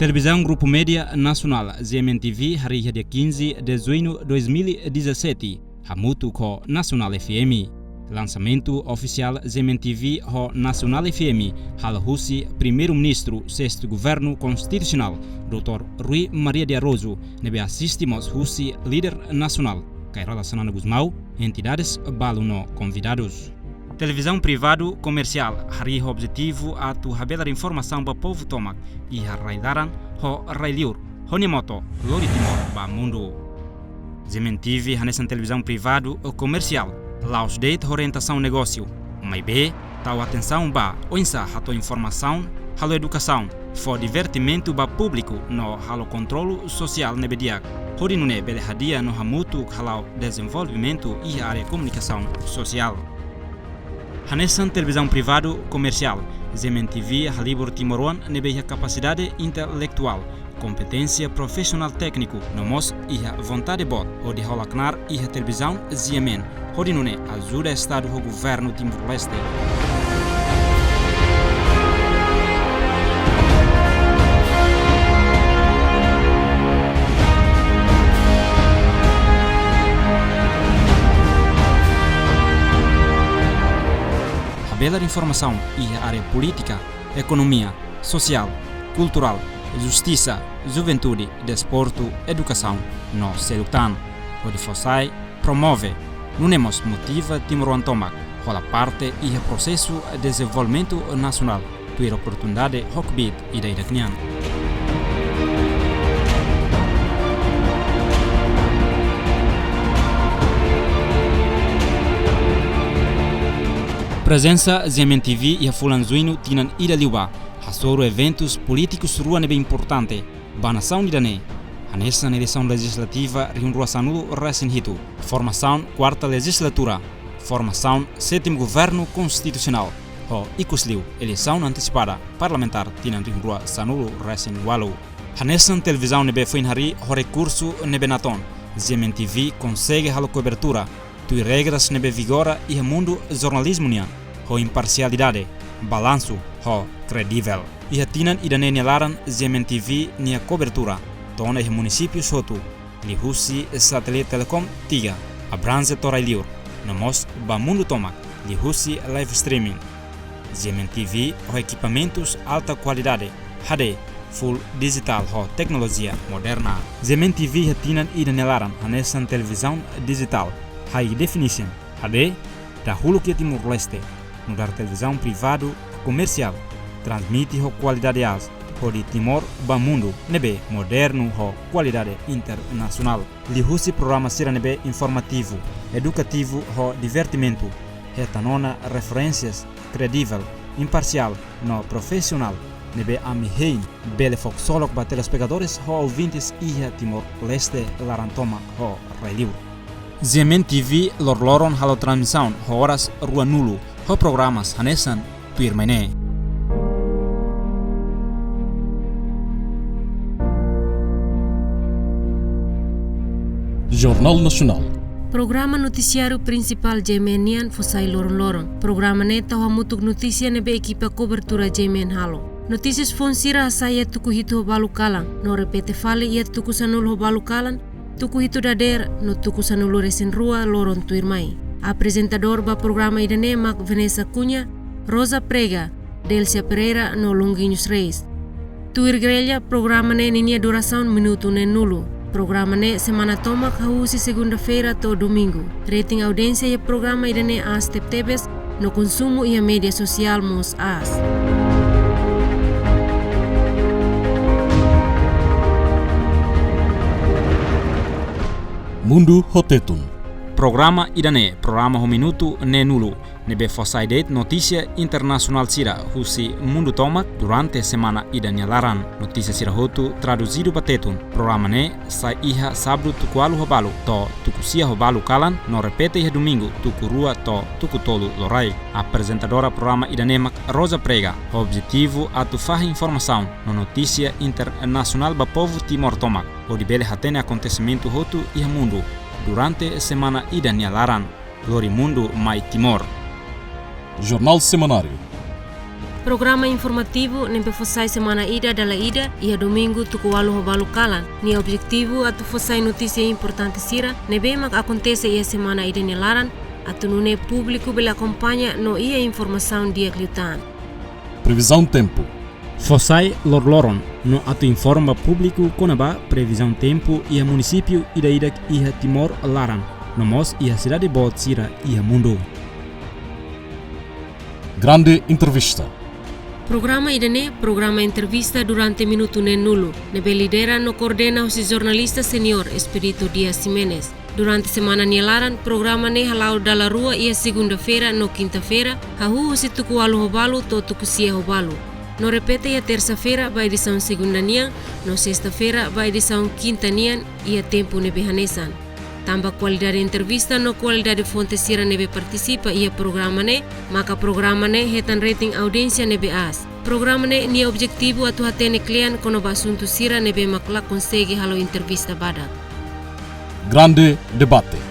Televisão Grupo Média Nacional Gmn TV hari dia 15 de junho 2017 hamutu ko Nacional FM. Lançamento oficial Gmn TV ho Nacional FM halhusi Primeiro-Ministro sexto Governo Constitucional Dr. Rui Maria de Arrozo nebe assistimos husi líder nacional Cairola Sanana Guzmão entidades baluno convidados. Televisão privado comercial hari objetivo atu habelar informação ba povo tomak e harraidaran ho railiur honimoto lori timor ba mundo. Gmn TV hanesan televisão privado comercial laos date orientação negócio mai be tau atenção ba oinsa hato informação halo educação fo divertimento ba público no halo controlo social nebediak hodinune bele hadia no hamutu halau desenvolvimento e área comunicação social. Hanesan televisão privado comercial Gmn TV halibur timoruan nebe a capacidade intelectual, competência profissional técnico, nomos e a vontade bot o de holaknar e a televisão Gmn hodinune ajuda estado o governo Timor-Leste. Belar informação e a área política, economia, social, cultural, justiça, juventude, desporto, educação, no selutan, onde fossai, promove, nunemos motiva Timoruan Tomak, rola parte e o processo de desenvolvimento nacional, tuir oportunidade hokbit e da idaknian. Presença Gmn TV e a Fulanzuino tinan ida liuba, hasoro eventos políticos rua nebe importante, banação nidane, anessa na eleição legislativa riunrua sanulo recém-hito, formação quarta legislatura, formação sétimo governo constitucional, ho ikusliu, eleição antecipada parlamentar tinan riunrua sanulo recém-walu. Anessa televisão nebe fuinhari ho recurso nebe naton, Gmn TV consegue halo cobertura, tui regras nebe vigora e o mundo jornalismo nian. Ho imparcialidade, balanço, ho credível. E a tinan idane nelaran Gmn TV nia cobertura, tona e municípios hotu, lihusi satélite telecom tiga, abrange torailiur, nomos ba mundo tomak, lihusi live streaming. Gmn TV ho equipamentos alta qualidade, HD, full digital ho tecnologia moderna. Gmn TV a tinan idane nelaran hanesan televisão digital, high definition, HD, da hulu que Timor-Leste. Mudar televisão privado comercial transmite ho qualidade as ho de Timor ba mundo nebe moderno ho qualidade internacional. Lihusi programa sira nebe informativo, educativo ho divertimento. Retanona referências credível, imparcial no profissional. Nebe amihein bele fok solok ba telespectadores ho ouvintes e Timor-Leste larantoma ho railiu. Gmn TV lorloron halo transmissão ho horas rua nulo. Ho programas hanesan tuirmene. Jornal Nacional. Programa noticiário principal Gmnian fosai lorong-lorong. Programa neta hamutuk notícia nebe equipa cobertura Gmn halo. Notícias fonsira saya tuku hito ho balu kalang. No repete fale ia tuku sanul ho balu kalang. Tuku hito dader no tuku sanul resen rua loron tuirmai. Apresentador ba programa idane mak Vanessa Cunha, Rosa Prega, Delcia Pereira no Longuinhos Reis. Tuir grelha programa ne ninia duração minuto ne nulo. Programa ne semana tomak hausi segunda-feira to domingo. Rating audiência e programa idane as teptebes no consumo e a mídia social mos as. Mundo Hotetun. Programa idane, programa ho minuto ne nulo, nebe fossai date notícia internacional sira, husi mundo tomak durante semana idane laran. Notícia sira hotu traduzido batetun. Programa ne sai iha sábado tukualu hobalu, to tukusia hobalu kalan, no repete iha domingo tukurua to tukutolu lorai. Apresentadora programa idane mak Rosa Prega, objetivo atu fahi informação no notícia internacional ba povo Timor tomak, o de bele hatene acontecimento hotu iha mundo. Durante semana idane laran, Lori Mundo mai Timor. Jornal Semanário. Programa informativo nempe fosai semana ida dala ida ia domingo tuku walu hobalu kalan. Ni objetivo atu fosai notícia importante sira nebe mak acontece ia semana ida nelaran atu nune público bela acompanha no ia informação dia kliutan. Previsão tempo. Fosai lorloron no atu informa público konaba previsão tempo ia município ida ia Timor Laran. Nomos ia cidade bot sira ia mundo. Grande entrevista. Programa idane programa entrevista durante minuto nenulu. Nebe lidera no coordena os jornalista senior Espírito Dias Jimenez. Durante semana nielaran programa ne halau dala rua ia segunda-feira no quinta-feira hahu hosi tuku walu hobalu to tuku sia hobalu. No repete ia terça-feira vai edição segunda nian, no sexta-feira vai edição quinta nian ia tempo nebe hanesan. Tamba qualidade entrevista no qualidade fonte sira nebe participa ia programa ne, maka programa ne hetan rating audiência nebe as. Programa ne ni objetivo atu hatene klien kono basuntu sira nebe makla consegue halo entrevista badak. Grande debate.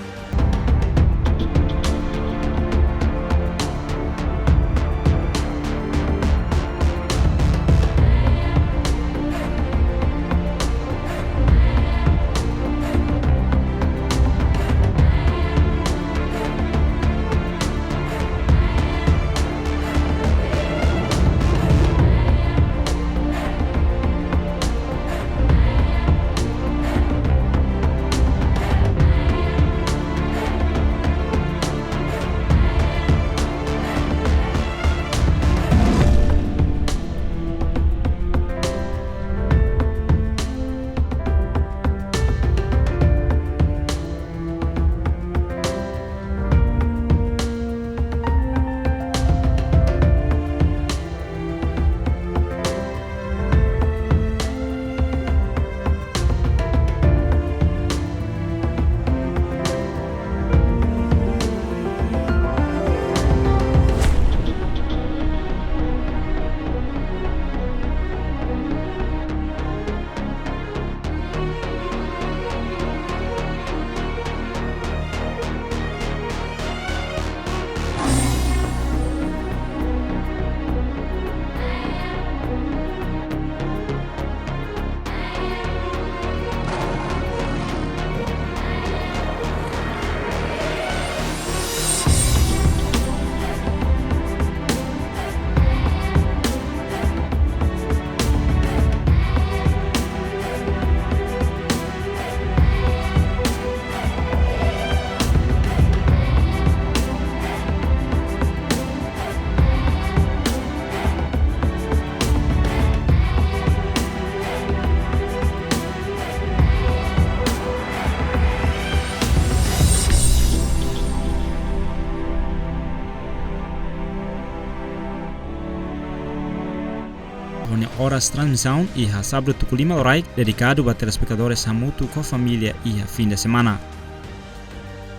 Horas transmissão e a sábado tuku 5 Horseik dedicado a telespectadores hamutu com família e a fim de semana.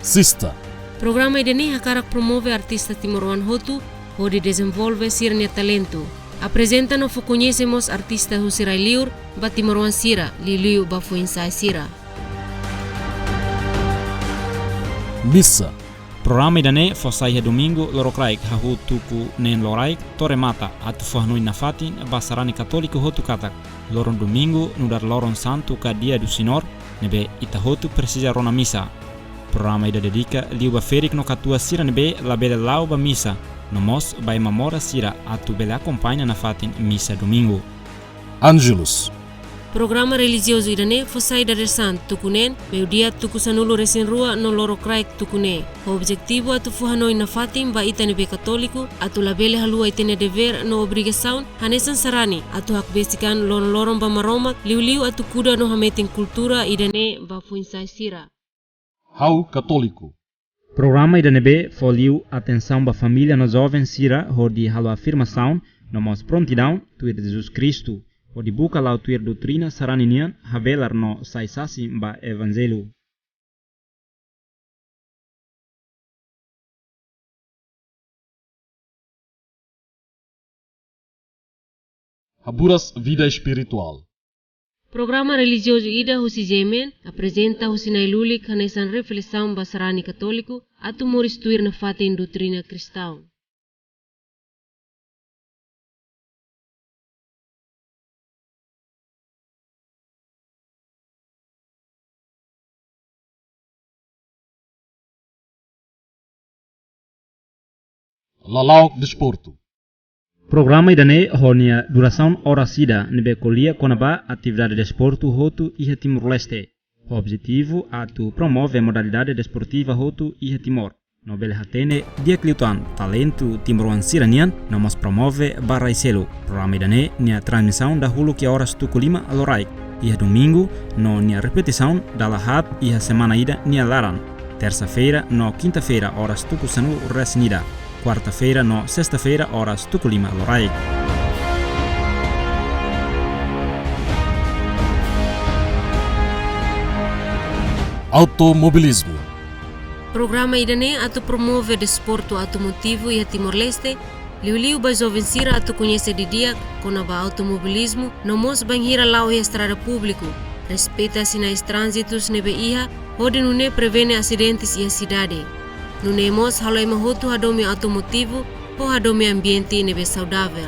Sista. Programa idane hakarak promove artista timoruan hotu onde desenvolve sirnya talento. Apresenta no conhecemos artista husirai liur ba timoruan sira liliu ba fuinsai sira. Missa. Programa idane fosai domingo lorokraik hahu tuku nen loraik tore mata atu fahnui nafatin basarani katoliku hotu katak loron domingo nudar loron santu ka dia du sinor nebe ita hotu precisa rona misa. Programa ida dedica liuba ferik no katua sira nebe la bele lauba misa nomos bai mamora sira atu bele acompanha nafatin misa domingo. Angelus. Programa religioso idane fosai da resan tukunen meu dia tuku sanulu resin rua no loro kraik tukune. O objetivo atu fuhanoi na fatim ba itane be katoliku atu labele halua itene dever no obrigação hanesan sarani atu hak besikan loron ba maromak liu atu kuda no hametin kultura idane ba fuinsai sira. Hau católico. Programa idane be foliu atenção ba família no jovem sira hodi halo afirmação nomos prontidão tuir Jesus Cristo. O dibuka lau tuir doutrina saraninian havelar no saisasi ba evangelho. Haburas vida espiritual. Programa religioso ida husi Gmn apresenta husi nailulik hanesan reflexão ba sarani católico atu moris tuir na fatin doutrina cristão. Lalauk Desporto. Programa idane honia duração hora sida nebe colia conaba atividade desporto hotu iha Timor-Leste. O objetivo atu promove a modalidade desportiva hotu iha Timor. No bele hatene dia kliutan talento Timoruan siranian nomos promove barai selo. Programa idane nia transmissão da hulu que horas tu kulima alorai. Iha domingo no nia repetição da lahat iha semana ida nia laran. Terça-feira no quinta-feira horas tu kusanu resinida. Quarta-feira no sexta-feira horas tu kulima alorai. Automobilismo. Programa idane atu promove desporto automotivo iha Timor-Leste. Liu-liu ba jovem sira atu conhece de dia conaba automobilismo nomos banhira lau iha estrada público. Respeita sinais trânsitos nebe iha, onde nune prevene acidentes iha cidade. Nunemos halai mahotu hadomi automotivo po hadomi ambiente nebe saudável.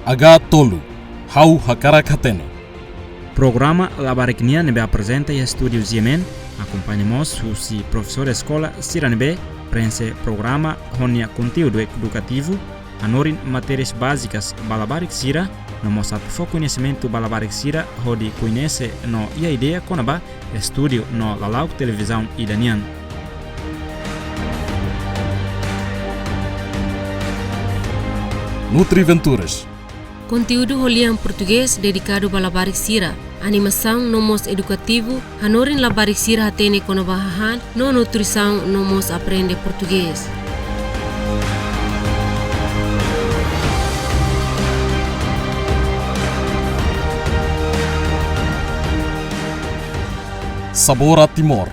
Aga tolu, hau hakarak hatene. Programa Labariknia nebe apresenta e estúdio Gmn. Acompanhamos os professor de escola Siranebe, prense programa honia conteúdo educativo, anorin matérias básicas balabarik sira, no mosat foco conhecimento balabarik sira, hodi conhece no ia ideia conaba estúdio no Lalauk televisão idanian. Nutriventuras. Conteúdo rolian português dedicado para labarik sira. Animação nomos educativo, hanorin labarik sira hatene konabahahan, no nutrição nomos aprende português. Sabor a Timor.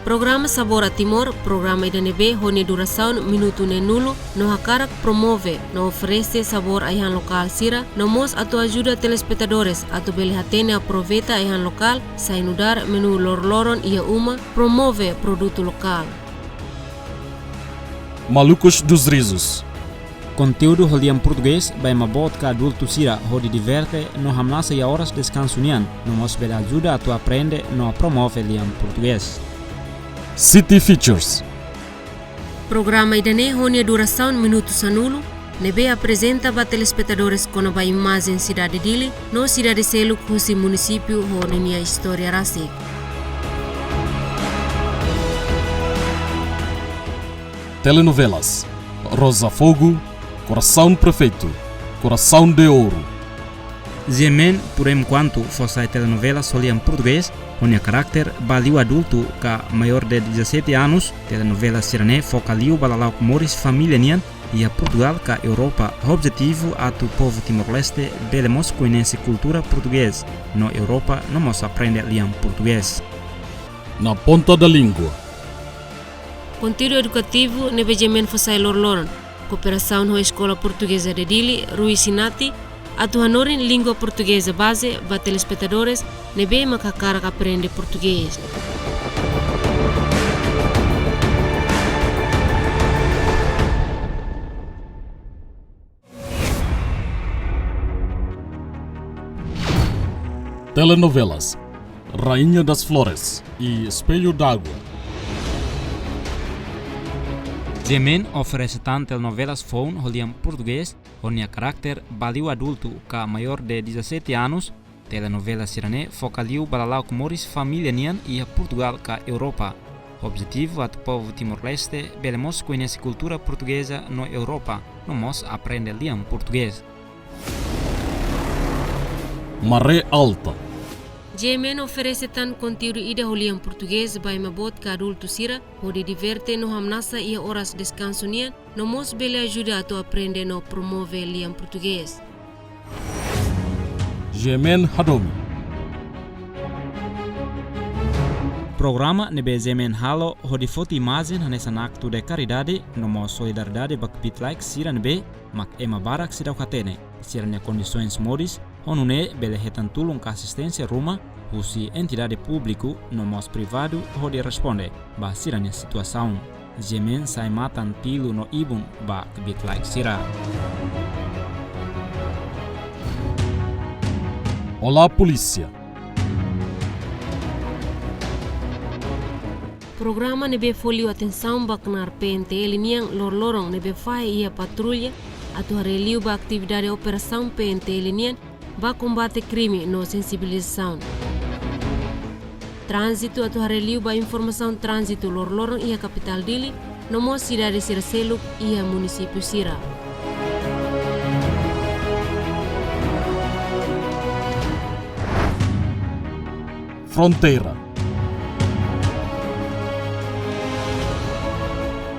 Programa Sabor a Timor, programa idanebe hone duração minuto nulo, no hakarak promove, no oferece sabor a ihan lokal sira, nomos atu ajuda telespectadores atu beli hatene aproveita a ihan lokal, sainudar menu lor-loron ia uma, promove produto lokal. Malucos dos Risos. Conteúdo holian português by mabot adulto sira hodi diverte no hamnasa ia horas descansunian, nomos beli ajuda atu aprende no promove liam português. City Features. Programa idane honia duração minuto sanulo, nebe apresenta para telespectadores com a imagem cidade dele, no cidade selo kusi município honia história rasik. Telenovelas. Rosa Fogo, Coração Prefeito, Coração de Ouro. Gmn, por enquanto, fosse telenovela só em português, com carácter baliu adulto que maior de 17 anos, telenovela sirane focaliu balalau moris família nian e a Portugal que Europa, objetivo a tu povo Timor-Leste belemos conhece cultura português, no Europa não mos aprende liam português. Na ponta da língua. Conteúdo educativo nebe Gmn Horseik Ohin, cooperação com a Escola Portuguesa de Dili, Rui Sinati, atu hanorin língua portuguesa base para telespectadores nebe makakara aprende português. Telenovelas. Rainha das Flores e Espelho d'Água. Gmn oferece tanto telenovelas phone holiam português, honia carácter baliu adulto que maior de 17 anos, telenovela sirane focaliu balalau moris família nian e a Portugal que Europa. Objetivo a tu povo Timor-Leste belemos conhece cultura portuguesa no Europa, nomos aprende liam português. Maré Alta. Gmn oferece tanto conteúdo ida holiam português by mabot ka adulto sira, hodi diverte no hamnasa ia horas descanso nian, nomos bele ajuda a tu aprende no promove liam português. Gmn Hadomi. Programa nebe Gmn Halo hodi foto imagem nessa acto de caridade, nomos solidariedade bakpit like sira nebe, mak ema barak sidau katene, sira ne condições modis, onune bele hetan tulung ka assistência ruma, Usi entidade público no mos privado hode responde ba siranya situação. Gmn sai matan tilu no ibun ba kebit like sira. Olá, polícia. Programa nebe folio atenção baknar PNTL niang lor-lorong nebe fai ia patrulha atu hareliu ba atividade operação PNTL niang ba combate crime no sensibilização. Trânsito atu hareliu ba informação trânsito lor-lorong ia capital Dili no mo cidade Siraseluk ia município Sira. Fronteira.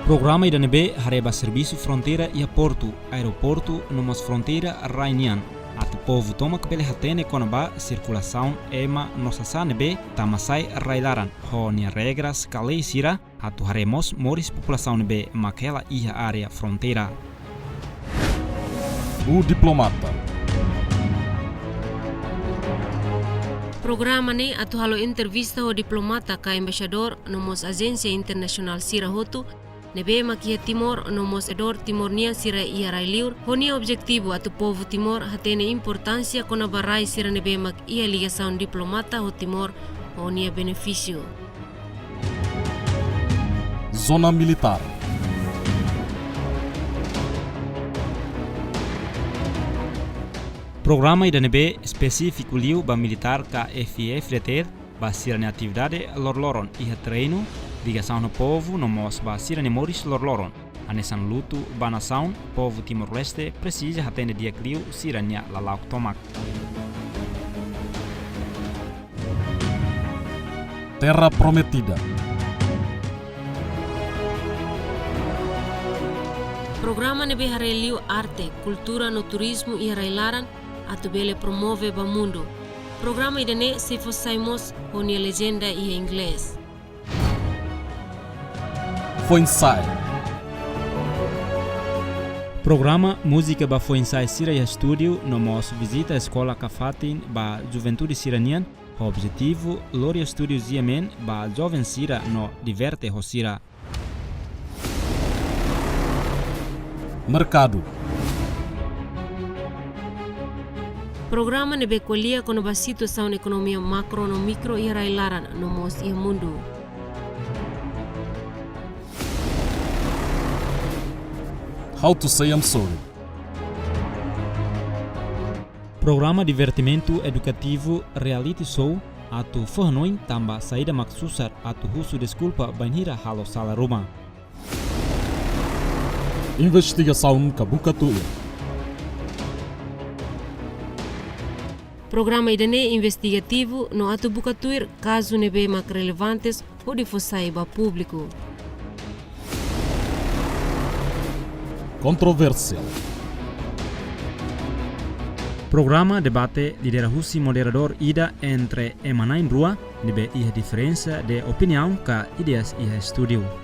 Programa IDNB hareba serviço fronteira e porto, aeroporto numas fronteira rainian. Atu povo toma que pele hatene konaba circulação ema nossa sanebe tamasai railaran ho nia regras kalei sira atu haremos moris população nebe makela ia área fronteira. O diplomata. Programa ne atu halo entrevista ho diplomata ka embaixador nomos agência internacional Sira Hotu nebe makia Timor nomos edor Timornia Sira ia railiur honia objetivo atu povo Timor hatene importância kona barai Sira nebe mak ia ligação diplomata ho Timor honia benefício. Zona militar. Programa IDNB específico liu ba militar ka FF ba sirane atividade lor-loron ia treino ligação no povo no mos ba sirane moris lor-loron. Anesan luto ba nação povo Timor-Leste precisa hatene dia clio sirania lalauk tomak. Terra Prometida. Programa nebe hareliu arte, cultura no turismo ia railaran atu bele promove ba mundo. Programa idane se fosaimos honia legenda ia inglês. Foinsai. Programa música ba Foinsai Sira ia estúdio no mos visita a escola Kafatin ba juventude siranian. O objetivo Loria Estúdio Gmn ba jovem Sira no diverte ho Sira. Mercado. Programa nebe kolia kono ba situação ekonomia macro no micro ia railaran no mos ia mundo. How to say I'm sorry. Programa divertimento educativo reality show atu fornoin tamba saída maksusar atu husu desculpa banhira halo sala rumah. Investigação Kabukatuia. Programa idane investigativo no atu bukatuir caso nebe mak relevantes o de fossai ba público. Controvérsia. Programa debate lidera husi moderador ida entre emanain rua nebe ia diferença de opinião ka ideias ia estúdio.